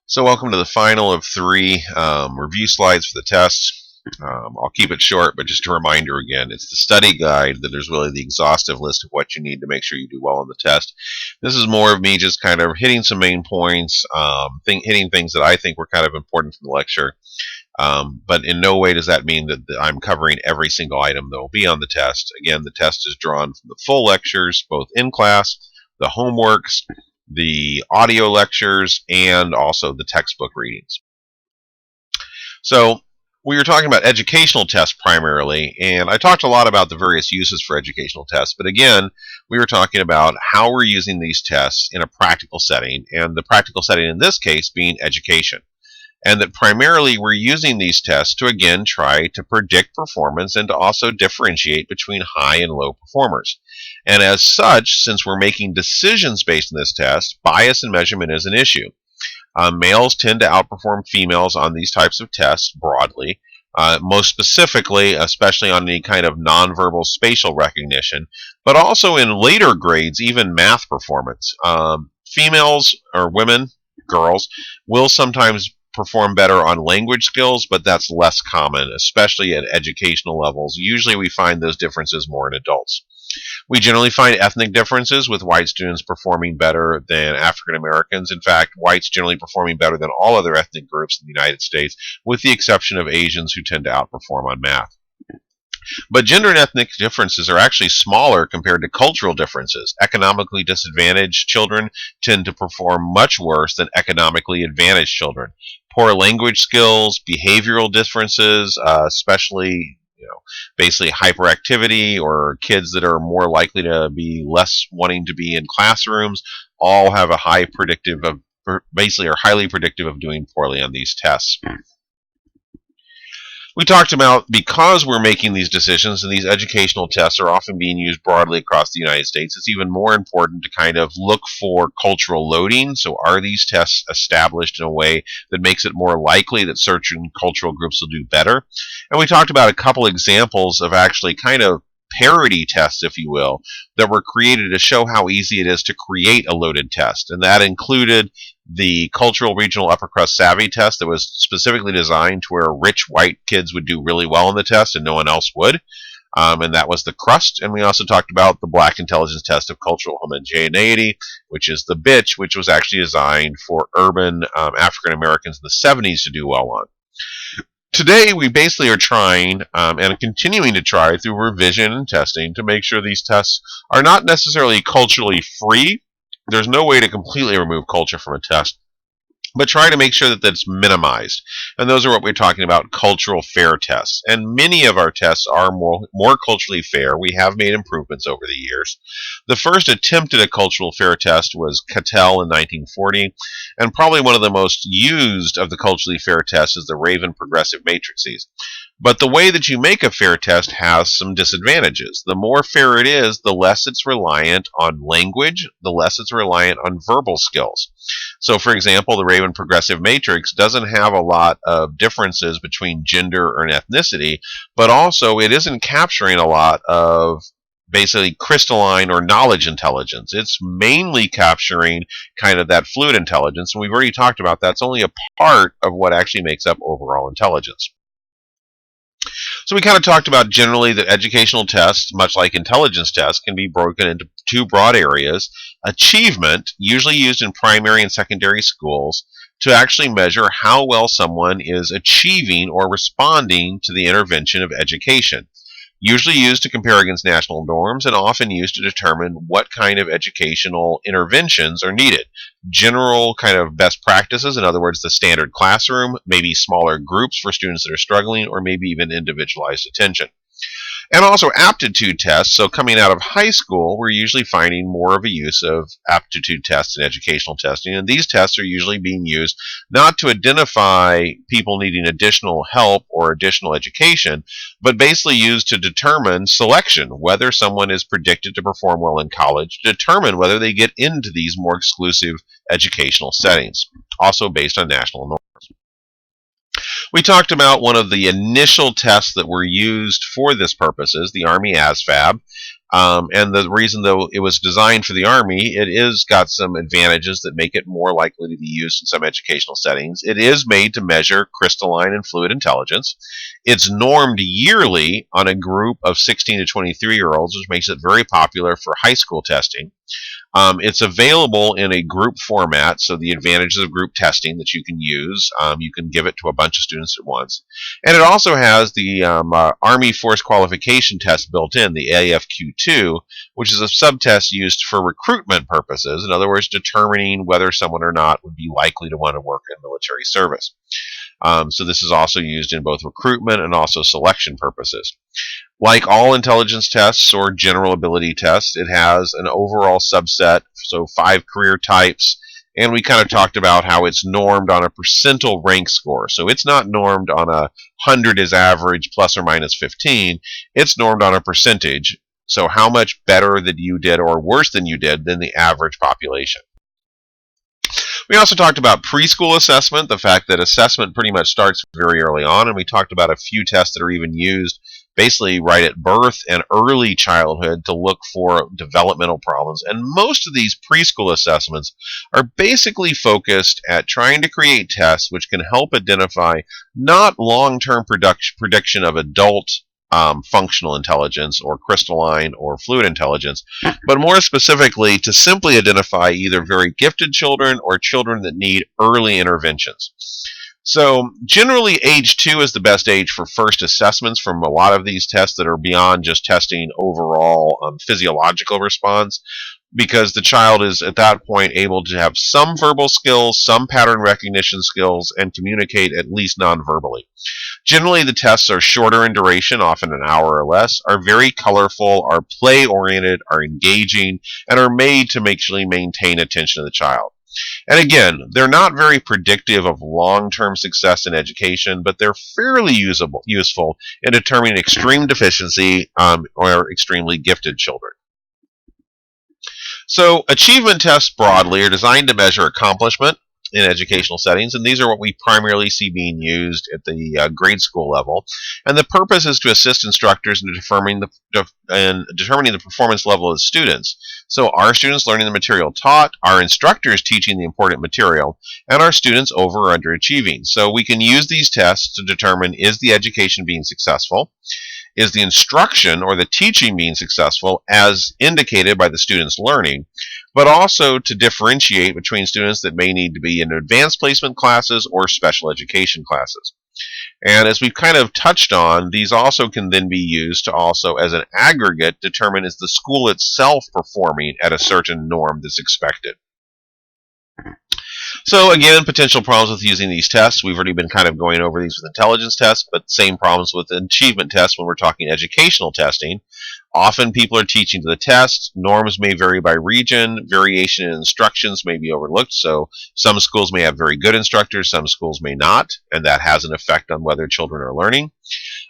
So welcome to the final of three review slides for the test. I'll keep it short, but just a reminder again, it's the study guide that is really the exhaustive list of what you need to make sure you do well on the test. This is more of me just kind of hitting some main points, hitting things that I think were kind of important from the lecture. But in no way does that mean that I'm covering every single item that will be on the test. Again, the test is drawn from the full lectures, both in class, the homeworks, the audio lectures, and also the textbook readings. So we were talking about educational tests primarily, and I talked a lot about the various uses for educational tests, but again, we were talking about how we're using these tests in a practical setting, and the practical setting in this case being education. And that primarily we're using these tests to again try to predict performance and to also differentiate between high and low performers. And as such, since we're making decisions based on this test, bias in measurement is an issue. Males tend to outperform females on these types of tests broadly, most specifically, especially on any kind of nonverbal spatial recognition, but also in later grades, even math performance. Females or women, girls, will sometimes perform better on language skills, but that's less common, especially at educational levels. Usually we find those differences more in adults. We generally find ethnic differences, with white students performing better than African Americans. In fact, whites generally performing better than all other ethnic groups in the United States, with the exception of Asians, who tend to outperform on math. But gender and ethnic differences are actually smaller compared to cultural differences. Economically disadvantaged children tend to perform much worse than economically advantaged children. Poor language skills, behavioral differences, especially basically hyperactivity, or kids that are more likely to be less wanting to be in classrooms, all have a high predictive of, basically are highly predictive of doing poorly on these tests. We talked about, because we're making these decisions and these educational tests are often being used broadly across the United States, it's even more important to kind of look for cultural loading. So are these tests established in a way that makes it more likely that certain cultural groups will do better? And we talked about a couple examples of actually kind of parody tests, if you will, that were created to show how easy it is to create a loaded test. And that included the Cultural Regional Upper Crust Savvy test that was specifically designed to where rich white kids would do really well in the test and no one else would. And that was the CRUST. And we also talked about the Black Intelligence Test of Cultural Homogeneity, which is the BITCH, which was actually designed for urban African Americans in the 70s to do well on. Today, we basically are trying and continuing to try through revision and testing to make sure these tests are not necessarily culturally free. There's no way to completely remove culture from a test, but try to make sure that that's minimized. And those are what we're talking about, cultural fair tests. And many of our tests are more culturally fair. We have made improvements over the years. The first attempt at a cultural fair test was Cattell in 1940, and probably one of the most used of the culturally fair tests is the Raven progressive matrices. But the way that you make a fair test has some disadvantages. The more fair it is, the less it's reliant on language, the less it's reliant on verbal skills. So, for example, the Raven progressive matrix doesn't have a lot of differences between gender or ethnicity, but also it isn't capturing a lot of basically crystalline or knowledge intelligence. It's mainly capturing kind of that fluid intelligence, and we've already talked about that's only a part of what actually makes up overall intelligence. So we kind of talked about generally that educational tests, much like intelligence tests, can be broken into two broad areas. Achievement, usually used in primary and secondary schools, to actually measure how well someone is achieving or responding to the intervention of education. Usually used to compare against national norms and often used to determine what kind of educational interventions are needed. General kind of best practices, in other words, the standard classroom, maybe smaller groups for students that are struggling, or maybe even individualized attention. And also aptitude tests. So coming out of high school, we're usually finding more of a use of aptitude tests in educational testing. And these tests are usually being used not to identify people needing additional help or additional education, but basically used to determine selection, whether someone is predicted to perform well in college, to determine whether they get into these more exclusive educational settings, also based on national norms. We talked about one of the initial tests that were used for this purposes, the Army ASVAB. And the reason, though, it was designed for the Army, it is got some advantages that make it more likely to be used in some educational settings. It is made to measure crystalline and fluid intelligence. It's normed yearly on a group of 16 to 23-year-olds, which makes it very popular for high school testing. It's available in a group format, so the advantages of group testing that you can use, you can give it to a bunch of students at once. And it also has the Army Force Qualification Test built in, the AFQ2, which is a subtest used for recruitment purposes, in other words, determining whether someone or not would be likely to want to work in military service. So this is also used in both recruitment and also selection purposes. Like all intelligence tests or general ability tests, it has an overall subset, so 5 career types, and we kind of talked about how it's normed on a percentile rank score. So it's not normed on 100 is average plus or minus 15. It's normed on a percentage. So how much better than you did or worse than you did than the average population. We also talked about preschool assessment, the fact that assessment pretty much starts very early on, and we talked about a few tests that are even used basically right at birth and early childhood to look for developmental problems. And most of these preschool assessments are basically focused at trying to create tests which can help identify not long-term prediction of adult functional intelligence or crystalline or fluid intelligence, but more specifically to simply identify either very gifted children or children that need early interventions. So generally age 2 is the best age for first assessments from a lot of these tests that are beyond just testing overall physiological response, because the child is at that point able to have some verbal skills, some pattern recognition skills, and communicate at least non-verbally. Generally, the tests are shorter in duration, often an hour or less, are very colorful, are play-oriented, are engaging, and are made to actually maintain attention of the child. And again, they're not very predictive of long-term success in education, but they're fairly useful in determining extreme deficiency or extremely gifted children. So achievement tests broadly are designed to measure accomplishment in educational settings, and these are what we primarily see being used at the grade school level. And the purpose is to assist instructors in determining the performance level of the students. So are students learning the material taught? Are instructors teaching the important material? And are students over or underachieving? So we can use these tests to determine, is the education being successful? Is the instruction or the teaching being successful as indicated by the students learning, but also to differentiate between students that may need to be in advanced placement classes or special education classes. And as we've kind of touched on, these also can then be used to also, as an aggregate, determine is the school itself performing at a certain norm that's expected. So again, potential problems with using these tests. We've already been kind of going over these with intelligence tests, but same problems with achievement tests when we're talking educational testing. Often people are teaching to the test. Norms may vary by region. Variation in instructions may be overlooked. So some schools may have very good instructors, some schools may not, and that has an effect on whether children are learning.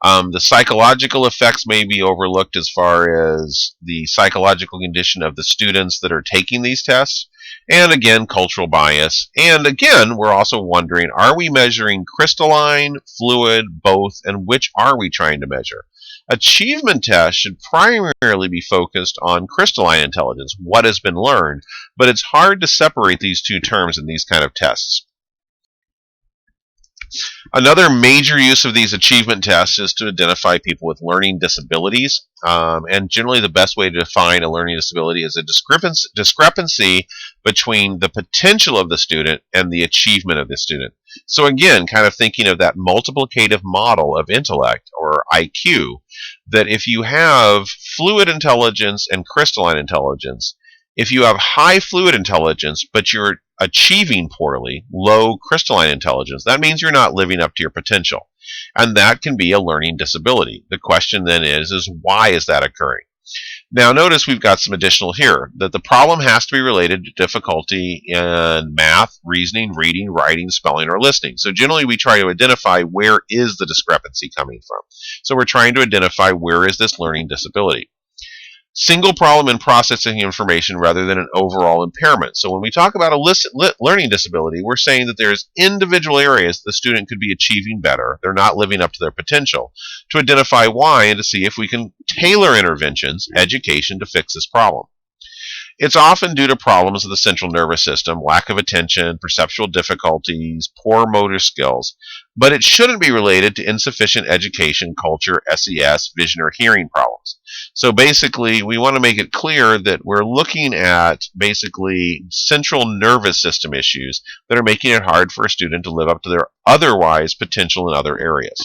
The psychological effects may be overlooked as far as the psychological condition of the students that are taking these tests. And again, cultural bias. And again, we're also wondering, are we measuring crystalline, fluid, both, and which are we trying to measure? Achievement tests should primarily be focused on crystalline intelligence, what has been learned, but it's hard to separate these two terms in these kind of tests. Another major use of these achievement tests is to identify people with learning disabilities. And generally the best way to define a learning disability is a discrepancy between the potential of the student and the achievement of the student. So again, kind of thinking of that multiplicative model of intellect, or IQ, that if you have fluid intelligence and crystalline intelligence, if you have high fluid intelligence, but you're achieving poorly, low crystalline intelligence, that means you're not living up to your potential. And that can be a learning disability. The question then is why is that occurring? Now notice we've got some additional here, that the problem has to be related to difficulty in math, reasoning, reading, writing, spelling, or listening. So generally we try to identify where is the discrepancy coming from. So we're trying to identify where is this learning disability. single problem in processing information rather than an overall impairment. So when we talk about a learning disability, we're saying that there's individual areas the student could be achieving better. They're not living up to their potential. To identify why and to see if we can tailor interventions, education to fix this problem. It's often due to problems of the central nervous system, lack of attention, perceptual difficulties, poor motor skills, but it shouldn't be related to insufficient education, culture, SES, vision, or hearing problems. So basically, we want to make it clear that we're looking at basically central nervous system issues that are making it hard for a student to live up to their otherwise potential in other areas.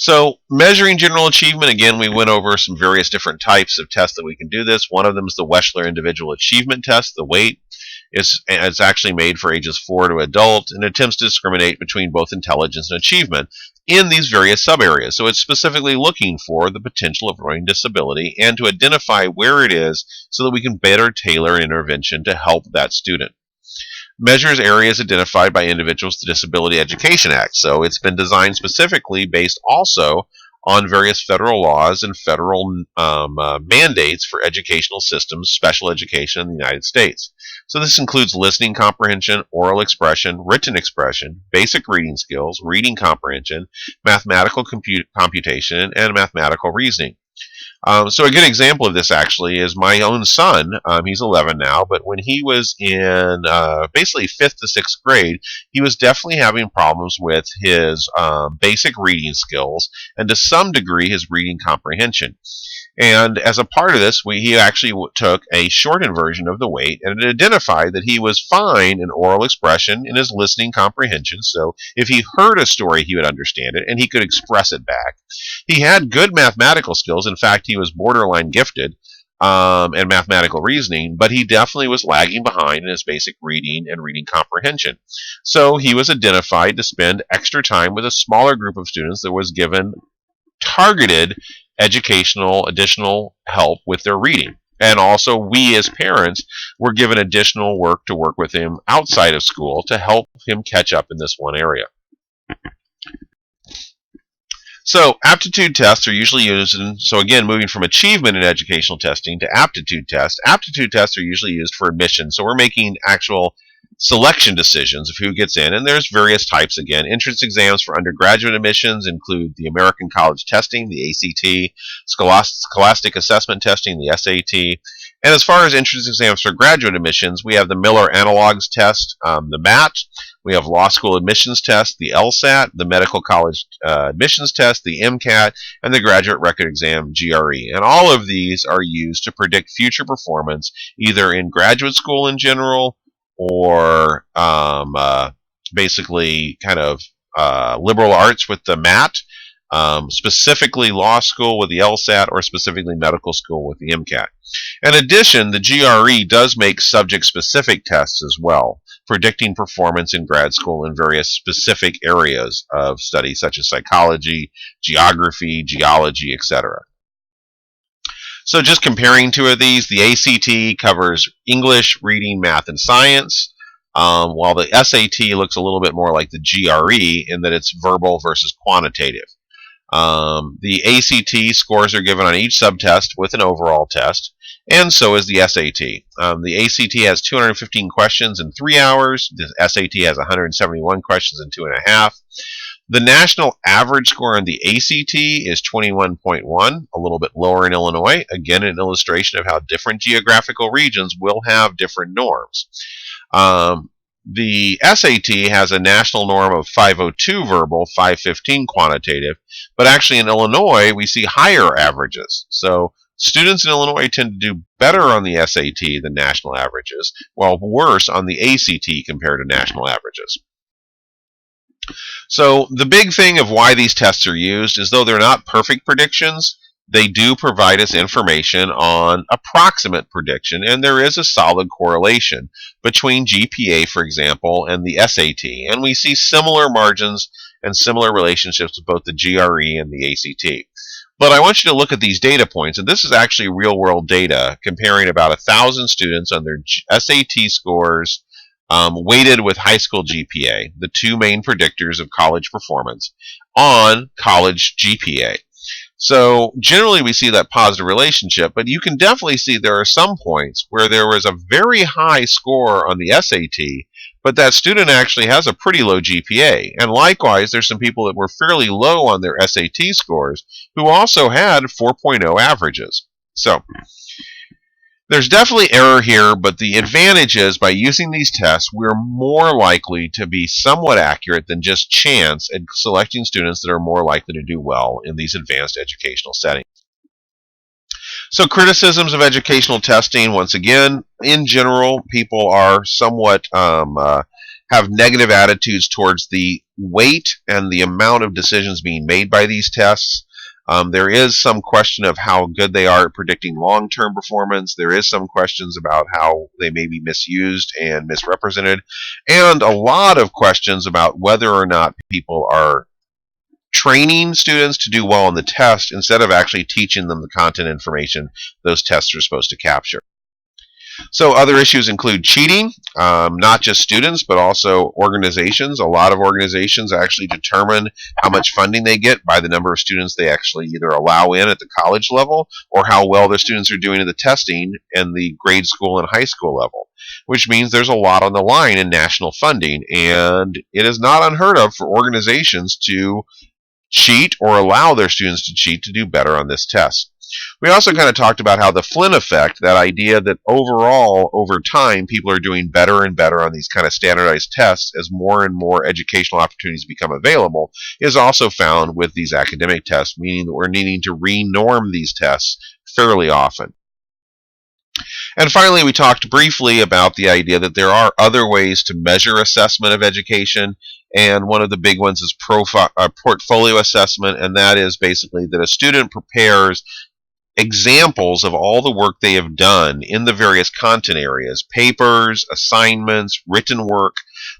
So measuring general achievement, again, we went over some various different types of tests that we can do this. One of them is the Wechsler Individual Achievement Test. The weight is actually made for ages 4 to adult and attempts to discriminate between both intelligence and achievement in these various sub-areas. So it's specifically looking for the potential of learning disability and to identify where it is so that we can better tailor an intervention to help that student. Measures areas identified by individuals to Disability Education Act. So it's been designed specifically based also on various federal laws and federal mandates for educational systems, special education in the United States. So this includes listening comprehension, oral expression, written expression, basic reading skills, reading comprehension, mathematical computation, and mathematical reasoning. So a good example of this actually is my own son. He's 11 now, but when he was in basically 5th to 6th grade, he was definitely having problems with his basic reading skills and to some degree his reading comprehension. And as a part of this, he actually took a shortened version of the weight, and it identified that he was fine in oral expression in his listening comprehension. So if he heard a story, he would understand it, and he could express it back. He had good mathematical skills. In fact, he was borderline gifted and mathematical reasoning, but he definitely was lagging behind in his basic reading and reading comprehension. So he was identified to spend extra time with a smaller group of students that was given targeted educational additional help with their reading. And also we as parents were given additional work to work with him outside of school to help him catch up in this one area. So aptitude tests are usually used so again, moving from achievement in educational testing to aptitude tests. Aptitude tests are usually used for admission. So we're making actual selection decisions of who gets in, and there's various types again. Entrance exams for undergraduate admissions include the American College Testing, the ACT, Scholastic Assessment Testing, the SAT. And as far as entrance exams for graduate admissions, we have the Miller Analogs Test, the MAT. We have Law School Admissions Test, the LSAT, the Medical College Admissions Test, the MCAT, and the Graduate Record Exam, GRE. And all of these are used to predict future performance, either in graduate school in general or basically kind of liberal arts with the MAT, specifically law school with the LSAT, or specifically medical school with the MCAT. In addition, the GRE does make subject-specific tests as well, predicting performance in grad school in various specific areas of study, such as psychology, geography, geology, etc. So just comparing two of these, the ACT covers English, reading, math, and science, while the SAT looks a little bit more like the GRE in that it's verbal versus quantitative. The ACT scores are given on each subtest with an overall test, and so is the SAT. The ACT has 215 questions in 3 hours. The SAT has 171 questions in 2.5. The national average score on the ACT is 21.1, a little bit lower in Illinois. Again, an illustration of how different geographical regions will have different norms. The SAT has a national norm of 502 verbal, 515 quantitative, but actually in Illinois we see higher averages. So students in Illinois tend to do better on the SAT than national averages, while worse on the ACT compared to national averages. So the big thing of why these tests are used is, though they're not perfect predictions, they do provide us information on approximate prediction, and there is a solid correlation between GPA, for example, and the SAT. And we see similar margins and similar relationships with both the GRE and the ACT. But I want you to look at these data points, and this is actually real-world data comparing about 1,000 students on their SAT scores weighted with high school GPA, the two main predictors of college performance, on college GPA. So generally we see that positive relationship, but you can definitely see there are some points where there was a very high score on the SAT, but that student actually has a pretty low GPA. And likewise, there's some people that were fairly low on their SAT scores who also had 4.0 averages. So there's definitely error here, but the advantage is by using these tests, we're more likely to be somewhat accurate than just chance at selecting students that are more likely to do well in these advanced educational settings. So criticisms of educational testing, once again, in general, people are somewhat have negative attitudes towards the weight and the amount of decisions being made by these tests. There is some question of how good they are at predicting long-term performance. There is some questions about how they may be misused and misrepresented, and a lot of questions about whether or not people are training students to do well on the test instead of actually teaching them the content information those tests are supposed to capture. So other issues include cheating, not just students, but also organizations. A lot of organizations actually determine how much funding they get by the number of students they actually either allow in at the college level or how well their students are doing in the testing in the grade school and high school level, which means there's a lot on the line in national funding, and it is not unheard of for organizations to cheat or allow their students to cheat to do better on this test. We also kind of talked about how the Flynn effect, that idea that overall, over time, people are doing better and better on these kind of standardized tests as more and more educational opportunities become available, is also found with these academic tests, meaning that we're needing to re-norm these tests fairly often. And finally, we talked briefly about the idea that there are other ways to measure assessment of education, and one of the big ones is portfolio assessment, and that is basically that a student prepares examples of all the work they have done in the various content areas, papers, assignments, written work,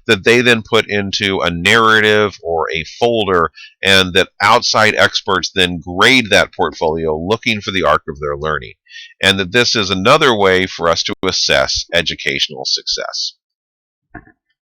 that they then put into a narrative or a folder, and that outside experts then grade that portfolio looking for the arc of their learning. And that this is another way for us to assess educational success.